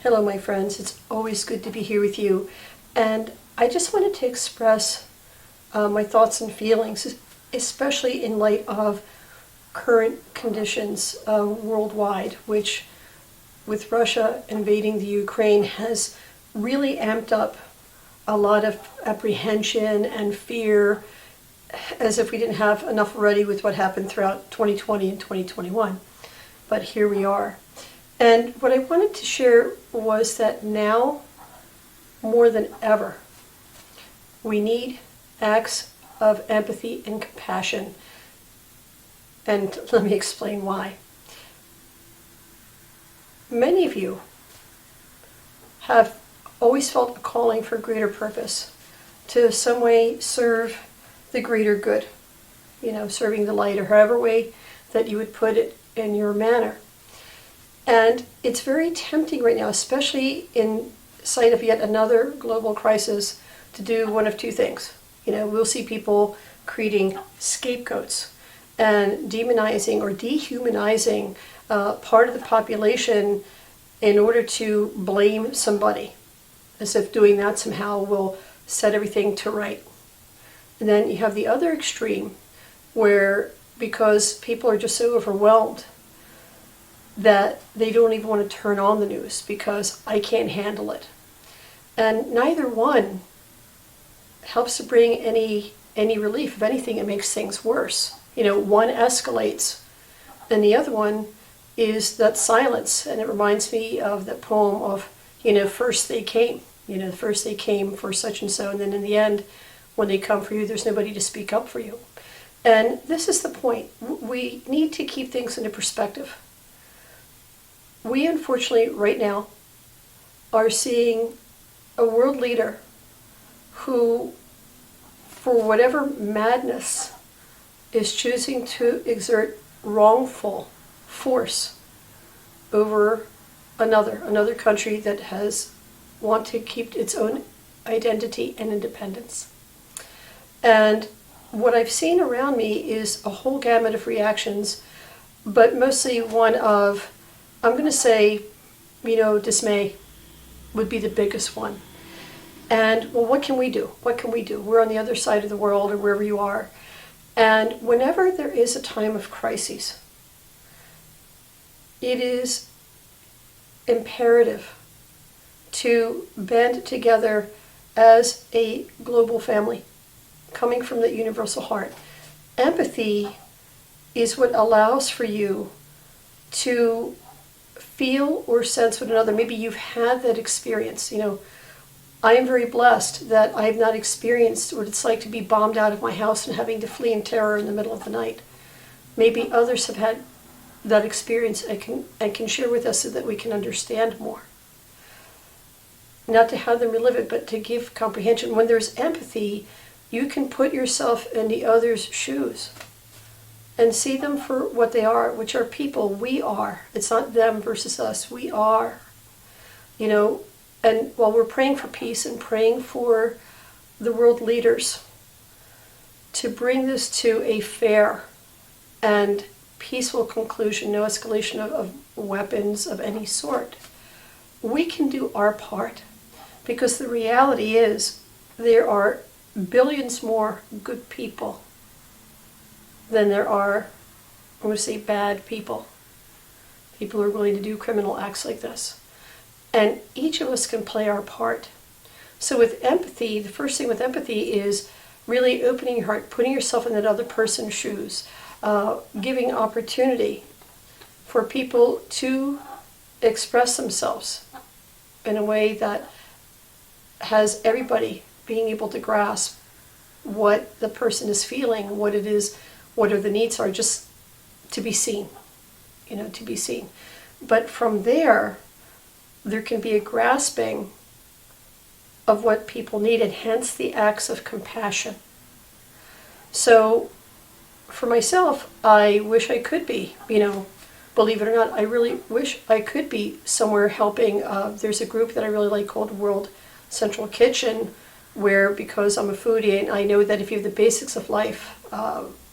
Hello, my friends. It's always good to be here with you. And I just wanted to express my thoughts and feelings, especially in light of current conditions worldwide, which, with Russia invading the Ukraine, has really amped up a lot of apprehension and fear, as if we didn't have enough already with what happened throughout 2020 and 2021. But here we are. And what I wanted to share was that now, more than ever, we need acts of empathy and compassion. And let me explain why. Many of you have always felt a calling for greater purpose, to some way serve the greater good, serving the light, or however way that you would put it in your manner. And it's very tempting right now, especially in sight of yet another global crisis, to do one of two things. We'll see people creating scapegoats and demonizing or dehumanizing part of the population in order to blame somebody, as if doing that somehow will set everything to right. And then you have the other extreme, where because people are just so overwhelmed that they don't even want to turn on the news because I can't handle it. And neither one helps to bring any relief. If anything, it makes things worse. One escalates, and the other one is that silence. And it reminds me of that poem of, first they came. First they came for such and so, and then in the end, when they come for you, there's nobody to speak up for you. And this is the point. We need to keep things into perspective. We, unfortunately, right now, are seeing a world leader who, for whatever madness, is choosing to exert wrongful force over another country that has want to keep its own identity and independence. And what I've seen around me is a whole gamut of reactions, but mostly one of, I'm going to say, dismay would be the biggest one. And, well, what can we do? What can we do? We're on the other side of the world, or wherever you are. And whenever there is a time of crises, it is imperative to band together as a global family, coming from the universal heart. Empathy is what allows for you to feel or sense with another. Maybe you've had that experience. I am very blessed that I have not experienced what it's like to be bombed out of my house and having to flee in terror in the middle of the night. Maybe others have had that experience and can share with us so that we can understand more. Not to have them relive it, but to give comprehension. When there's empathy, you can put yourself in the other's shoes and see them for what they are, which are people. We are. It's not them versus us. We are. And while we're praying for peace and praying for the world leaders to bring this to a fair and peaceful conclusion, no escalation of weapons of any sort, we can do our part. Because the reality is there are billions more good people than there are, I'm going to say, bad people. People who are willing to do criminal acts like this. And each of us can play our part. So with empathy, the first thing with empathy is really opening your heart, putting yourself in that other person's shoes, giving opportunity for people to express themselves in a way that has everybody being able to grasp what the person is feeling, what it is, what are the needs are, just to be seen, to be seen. But from there can be a grasping of what people need, and hence the acts of compassion. So for myself, I wish I could be, believe it or not, I really wish I could be somewhere helping. There's a group that I really like called World Central Kitchen, where, because I'm a foodie and I know that if you have the basics of life,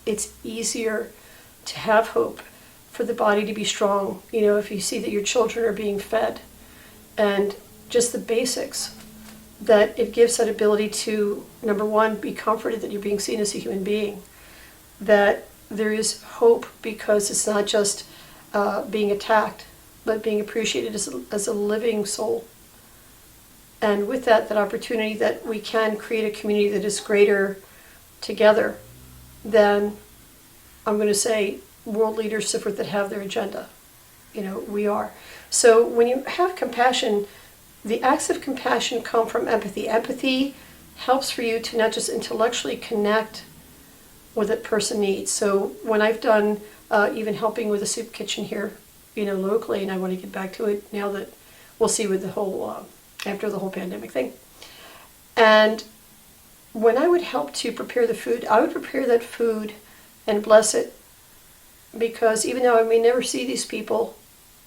it's easier to have hope for the body to be strong. If you see that your children are being fed, and just the basics, that it gives that ability to, number one, be comforted that you're being seen as a human being, that there is hope because it's not just being attacked, but being appreciated as a living soul. And with that opportunity that we can create a community that is greater together than, I'm going to say, world leaders that have their agenda. We are. So when you have compassion, the acts of compassion come from empathy. Empathy helps for you to not just intellectually connect what that person needs. So when I've done even helping with a soup kitchen here, locally, and I want to get back to it now that we'll see with the whole, after the whole pandemic thing. And when I would help to prepare the food, I would prepare that food and bless it, because even though I may never see these people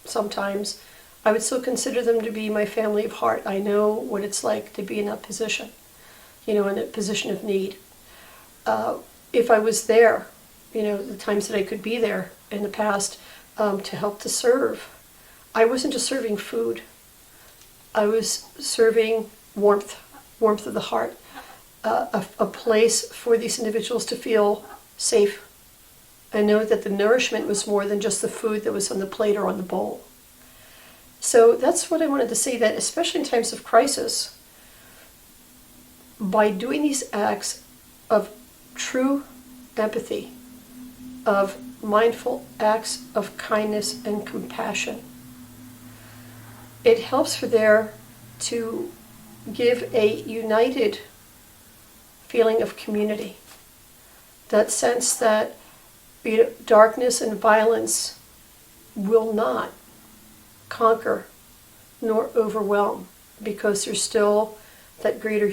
sometimes, I would still consider them to be my family of heart. I know what it's like to be in that position, in a position of need. If I was there, the times that I could be there in the past to help to serve, I wasn't just serving food. I was serving warmth of the heart, a place for these individuals to feel safe and know that the nourishment was more than just the food that was on the plate or on the bowl. So that's what I wanted to say, that especially in times of crisis, by doing these acts of true empathy, of mindful acts of kindness and compassion, it helps for there to give a united feeling of community. That sense that darkness and violence will not conquer nor overwhelm, because there's still that greater,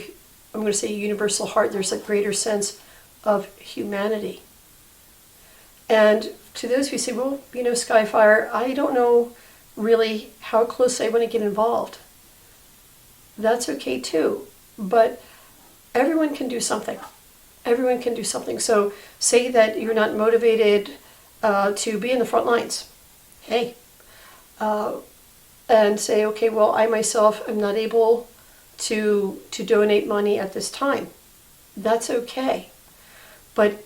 I'm going to say universal heart, there's that greater sense of humanity. And to those who say, well, Skyfire, I don't know really how close I want to get involved. That's okay too, but everyone can do something. Everyone can do something. So say that you're not motivated to be in the front lines. Hey, and say, okay, well, I myself am not able to donate money at this time. That's okay. But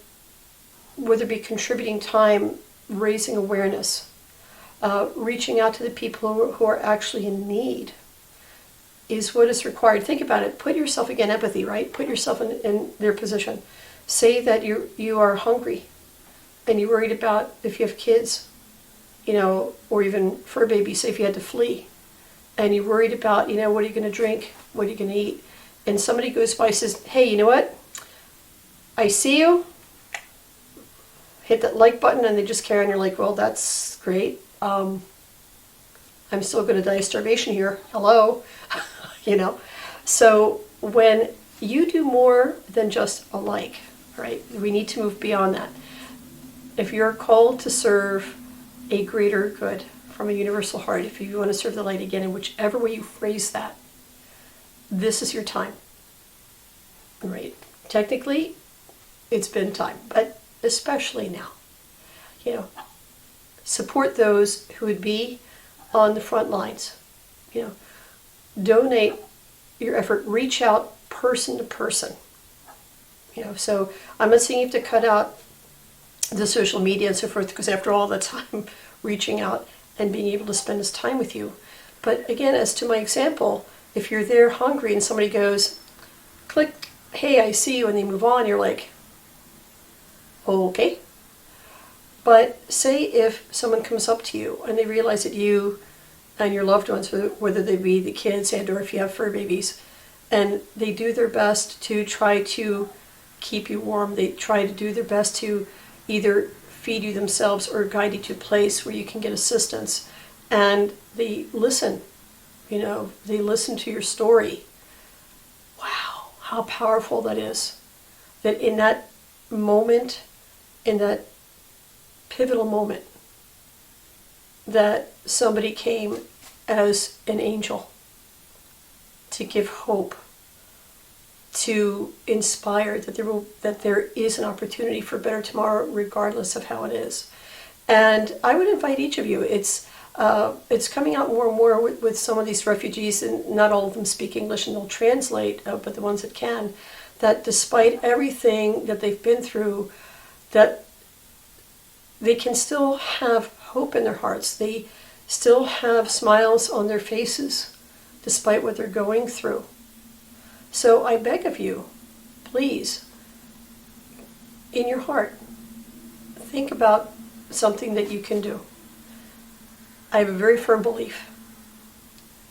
whether it be contributing time, raising awareness, reaching out to the people who are actually in need is what is required. Think about it. Put yourself, again, empathy, right? Put yourself in their position. Say that you are hungry and you're worried about if you have kids, or even fur babies, say if you had to flee, and you're worried about, what are you going to drink? What are you going to eat? And somebody goes by and says, hey, you know what? I see you. Hit that like button, and they just carry on. You're like, well, that's great. I'm still going to die of starvation here. Hello. So when you do more than just a like, right? We need to move beyond that. If you're called to serve a greater good from a universal heart, if you want to serve the light again, in whichever way you phrase that, this is your time, right? Technically, it's been time, but especially now, support those who would be on the front lines, donate your effort, reach out person to person, so I'm not saying you have to cut out the social media and so forth, because after all, that's I'm reaching out and being able to spend this time with you. But again, as to my example, if you're there hungry and somebody goes, click, hey, I see you, and they move on, you're like, okay. But say if someone comes up to you and they realize that you and your loved ones, whether they be the kids and or if you have fur babies, and they do their best to try to keep you warm, they try to do their best to either feed you themselves or guide you to a place where you can get assistance, and they listen, they listen to your story. Wow, how powerful that is. That in that moment, in that pivotal moment, that somebody came as an angel to give hope, to inspire that there is an opportunity for a better tomorrow, regardless of how it is. And I would invite each of you. It's It's coming out more and more with some of these refugees, and not all of them speak English and they'll translate, but the ones that can, that despite everything that they've been through, that they can still have hope in their hearts. They still have smiles on their faces despite what they're going through. So I beg of you, please, in your heart, think about something that you can do. I have a very firm belief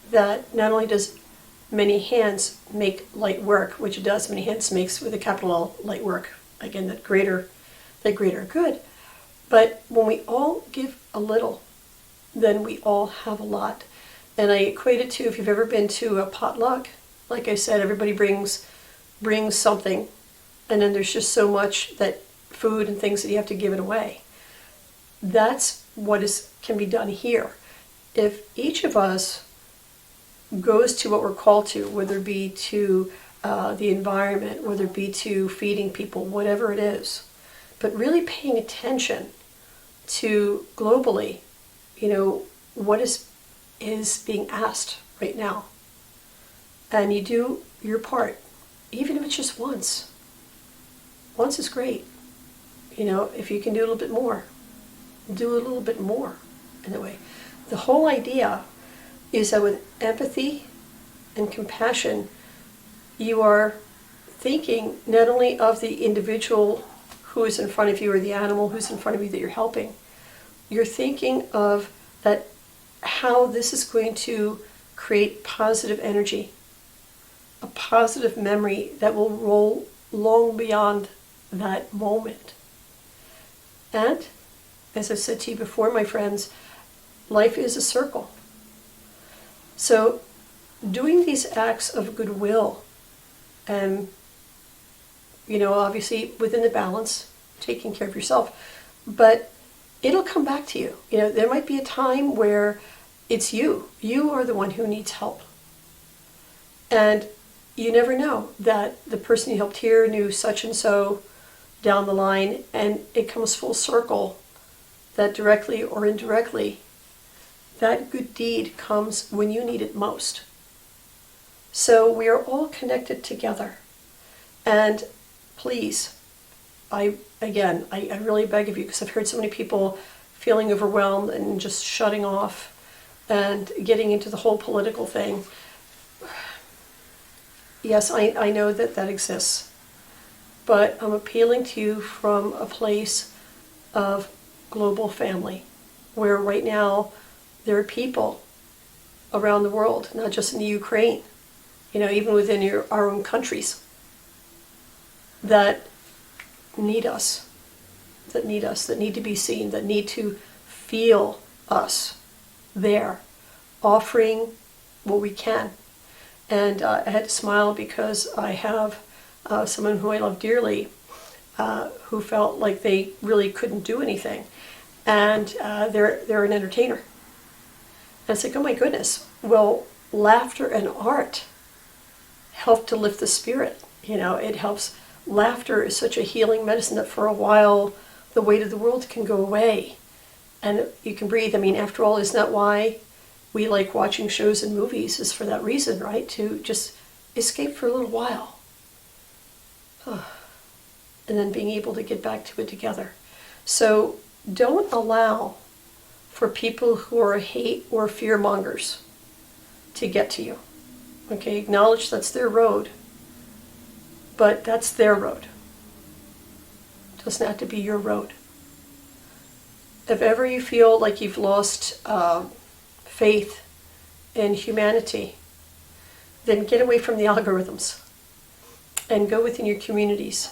that not only does many hands make light work, which it does, many hands makes with a capital L light work, again, that greater good, but when we all give a little, then we all have a lot. And I equate it to, if you've ever been to a potluck, like I said, everybody brings something, and then there's just so much that food and things that you have to give it away. That's what can be done here. If each of us goes to what we're called to, whether it be to the environment, whether it be to feeding people, whatever it is, but really paying attention to globally, what is being asked right now. And you do your part, even if it's just once. Once is great. If you can do a little bit more, do a little bit more in a way. The whole idea is that with empathy and compassion, you are thinking not only of the individual who is in front of you or the animal who's in front of you that you're helping, you're thinking of that how this is going to create positive energy, a positive memory that will roll long beyond that moment. And, as I said to you before, my friends, life is a circle. So, doing these acts of goodwill, and, obviously within the balance, taking care of yourself, but it'll come back to you. There might be a time where it's you. You are the one who needs help. And you never know that the person you helped here knew such and so down the line, and it comes full circle that directly or indirectly, that good deed comes when you need it most. So we are all connected together. And please, I really beg of you, because I've heard so many people feeling overwhelmed and just shutting off and getting into the whole political thing. Yes, I know that exists, but I'm appealing to you from a place of global family, where right now there are people around the world, not just in the Ukraine, even within our own countries, that need us, that need to be seen, that need to feel us there, offering what we can. And I had to smile because I have someone who I love dearly who felt like they really couldn't do anything. And they're an entertainer. And it's like, oh my goodness, well, laughter and art help to lift the spirit. It helps. Laughter is such a healing medicine that for a while the weight of the world can go away and you can breathe. After all, isn't that why we like watching shows and movies? Is for that reason, right? To just escape for a little while. And then being able to get back to it together. So don't allow for people who are hate or fear mongers to get to you. Okay, acknowledge that's their road, but that's their road. It doesn't have to be your road. If ever you feel like you've lost faith in humanity, then get away from the algorithms and go within your communities,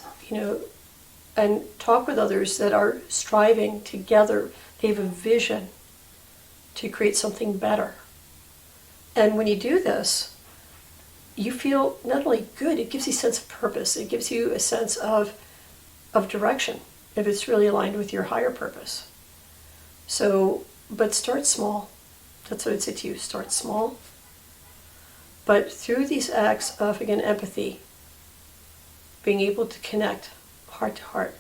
and talk with others that are striving together. They have a vision to create something better. And when you do this, you feel not only good, it gives you a sense of purpose. It gives you a sense of direction, if it's really aligned with your higher purpose. So, but start small. That's what I'd say to you. Start small. But through these acts of, again, empathy, being able to connect heart to heart,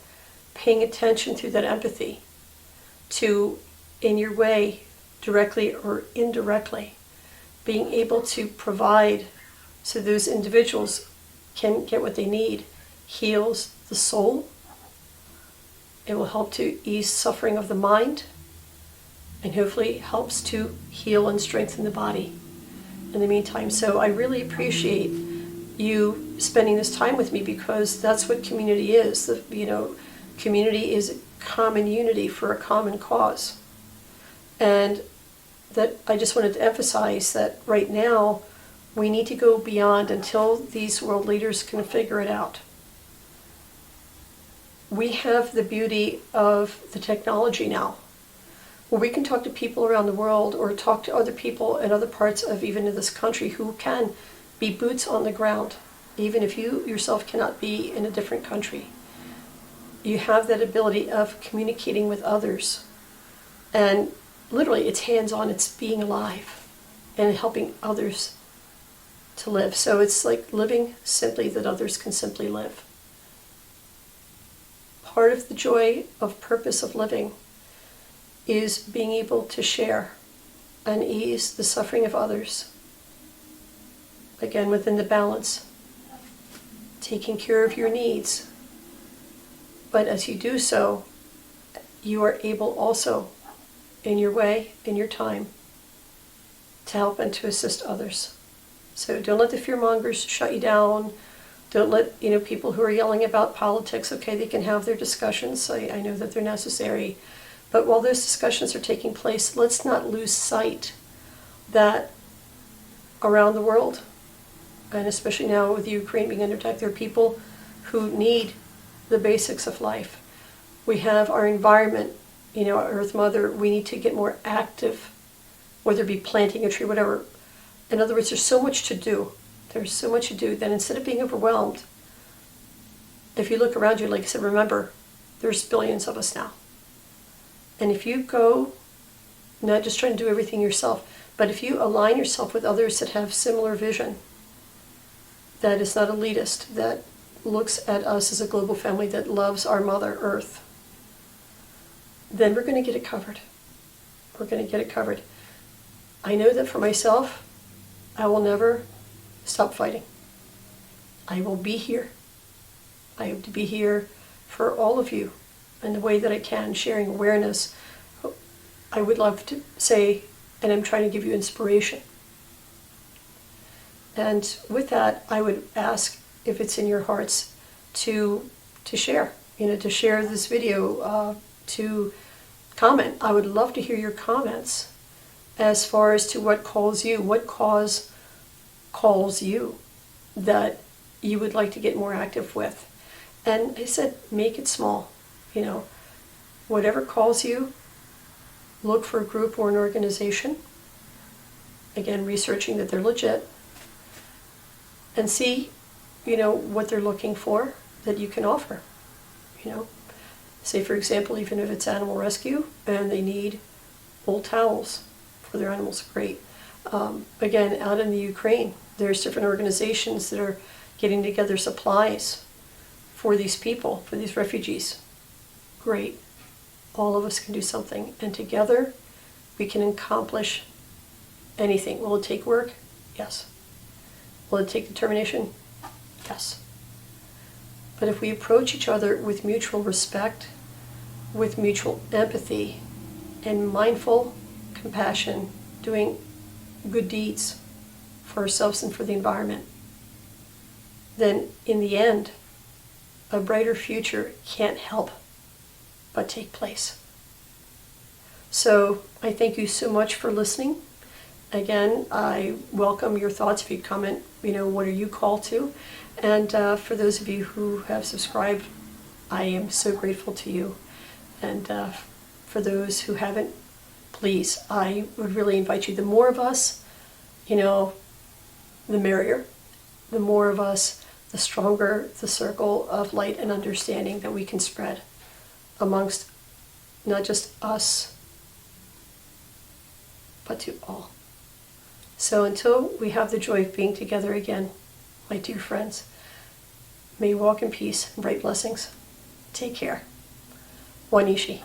paying attention through that empathy to, in your way, directly or indirectly, being able to provide so those individuals can get what they need, heals the soul. It will help to ease suffering of the mind, and hopefully helps to heal and strengthen the body in the meantime. So I really appreciate you spending this time with me, because that's what community is. Community is common unity for a common cause. And that I just wanted to emphasize that right now we need to go beyond until these world leaders can figure it out. We have the beauty of the technology now, where we can talk to people around the world or talk to other people in other parts of even in this country who can be boots on the ground, even if you yourself cannot be in a different country. You have that ability of communicating with others. And literally, it's hands-on, it's being alive and helping others to live. So it's like living simply that others can simply live. Part of the joy of purpose of living is being able to share and ease the suffering of others. Again, within the balance, taking care of your needs. But as you do so, you are able also, in your way, in your time, to help and to assist others. So don't let the fear-mongers shut you down. Don't let people who are yelling about politics, okay, they can have their discussions. I know that they're necessary. But while those discussions are taking place, let's not lose sight that around the world, and especially now with Ukraine being under attack, there are people who need the basics of life. We have our environment, our Earth Mother. We need to get more active, whether it be planting a tree, whatever. In other words, there's so much to do. There's so much to do that instead of being overwhelmed, if you look around you, like I said, remember, there's billions of us now. And if you go, not just trying to do everything yourself, but if you align yourself with others that have similar vision, that is not elitist, that looks at us as a global family that loves our Mother Earth, then we're going to get it covered. We're going to get it covered. I know that for myself, I will never stop fighting. I will be here. I hope to be here for all of you in the way that I can, sharing awareness. I would love to say, and I'm trying to give you inspiration. And with that, I would ask if it's in your hearts to share, to share this video, to comment. I would love to hear your comments as far as to what calls you, what cause calls you that you would like to get more active with. And I said, make it small. Whatever calls you, look for a group or an organization. Again, researching that they're legit. And see, what they're looking for that you can offer. Say, for example, even if it's animal rescue and they need old towels for their animals, great. Again, out in the Ukraine, there's different organizations that are getting together supplies for these people, for these refugees. Great. All of us can do something, and together we can accomplish anything. Will it take work? Yes. Will it take determination? Yes. But if we approach each other with mutual respect, with mutual empathy, and mindful compassion, doing good deeds for ourselves and for the environment, then in the end, a brighter future can't help but take place. So I thank you so much for listening. Again, I welcome your thoughts. If you comment, what are you called to? And for those of you who have subscribed, I am so grateful to you. And for those who haven't, please, I would really invite you. The more of us, the merrier. The more of us, the stronger the circle of light and understanding that we can spread amongst not just us, but to all. So until we have the joy of being together again, my dear friends, may you walk in peace and bright blessings. Take care. Wanishi.